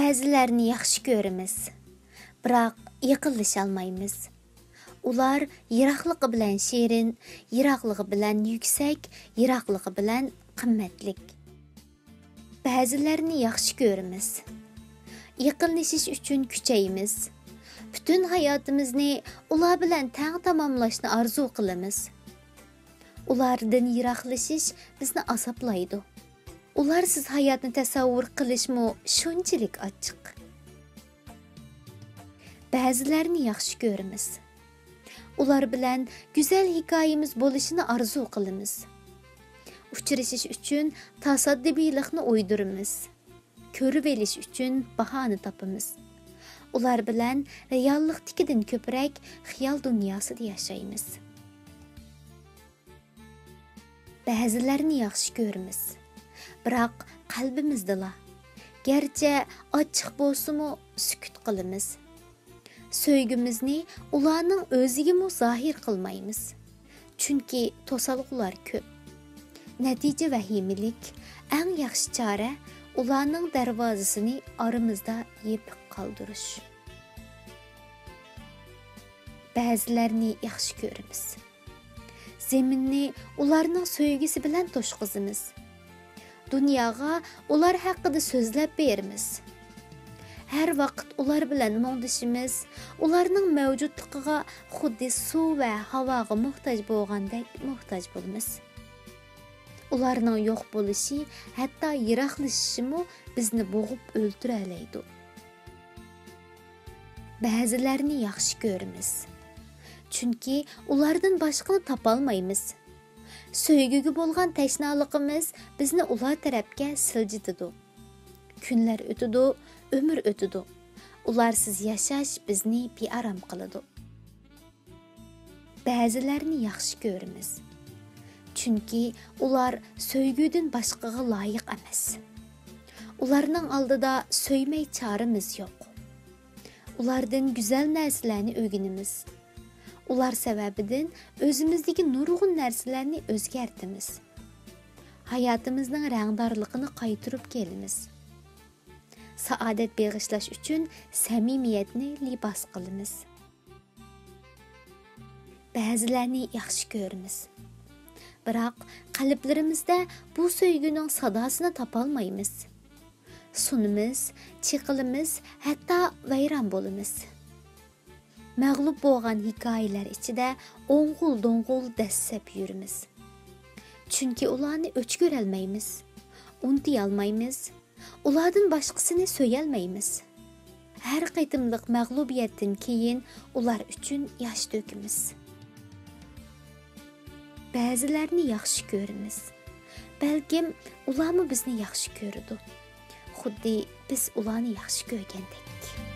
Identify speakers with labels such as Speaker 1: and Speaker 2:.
Speaker 1: Bəzilərini yaxşı görürüz, biroq yaqinlashalmaymiz. Ular yiroqligi bilan shirin, yiroqligi bilan yuksak, yiroqligi bilan qimmatlik. Bəzilərini yaxşı görürüz. Yaqinlashish uchun kuchaymiz. Bütün hayotimizni ular bilan teng tamomlashni orzu qilamiz. Ulardan yiroqlashish bizni azoblaydi. Ularsiz hayotni tasavvur qilishmi shunchalik ochiq. Bəzilərini yaxshi görürüz. Ular bilan go'zal hikoyamiz bo'lishini orzu qilamiz. Uchrashish uchun tasaddiqlikni o'ydiramiz. Ko'rib olish uchun bahona topamiz. Ular bilan reallikdan ko'proq xiyol dunyosida yashaymiz. Bəzilərini yaxshi görürüz. Biroq qalbimizdala. Gerçi ochiq bo'lsa-mu sukut qilamiz. Söygimizni ularning o'ziga zohir qilmaymiz. Chunki to'salg'ular ko'p. Natija vahimalik, eng yaxshi chora ularning darvozasini oramizda yopib qoldirish. Bəzilərini yaxshi ko'ramiz. Zeminni ularning so'ygisi bilan to'shqizimiz. Dunyoga ular haqida so'zlab beramiz. Har vaqt ular bilan mungdishimiz, ularning mavjudligiga xuddi suv va havoga muhtoj bo'lgandek muhtoj bo'lamiz. Ularning yo'q bo'lishi, hatto yiroqlashishimi bizni bo'g'ib o'ldira oladi. Bəzilərini yaxshi ko'ramiz. Chunki ulardan boshqani topolmaymiz. Söygüge bo'lgan tashnoligimiz bizni ular tarafga siljitidi. Kunlar o'tidi, umr o'tidi. Ularsiz yashash bizni bearam qiladi. Bəzilərini yaxshi ko'ramiz. Chunki ular söygüdən boshqaga loyiq emas. Ularning oldida söymay choramiz yo'q. Ulardan go'zal narsalarni o'rganamiz. Ular sababidan o'zimizdagi nurg'un narsalarni o'zgartimiz. Hayotimizning rangdorligini qaytirib kelamiz. Saodat beg'ishlash uchun samimiyatni libos qilamiz. Bəzilərini yaxshi ko'ramiz. Biroq qalblarimizda bu so'yguning sadosini topolmaymiz. Sunimiz, chiqilimiz, hatto vayron bo'lamiz. Mag'lub bo'lgan hikoyalar ichida o'ng'ul-do'ng'ul dassab yurimiz. Chunki ularni o'chgir olmaymiz, unutiy olmaymiz, ulardan boshqasini so'yalmaymiz. Har qaytimliq mag'lubiyatdan keyin ular uchun yosh to'kimiz. Bəzilərini yaxshi ko'ramiz. Balkim ularmi bizni yaxshi ko'radi. Xuddi biz ularni yaxshi ko'rgandek.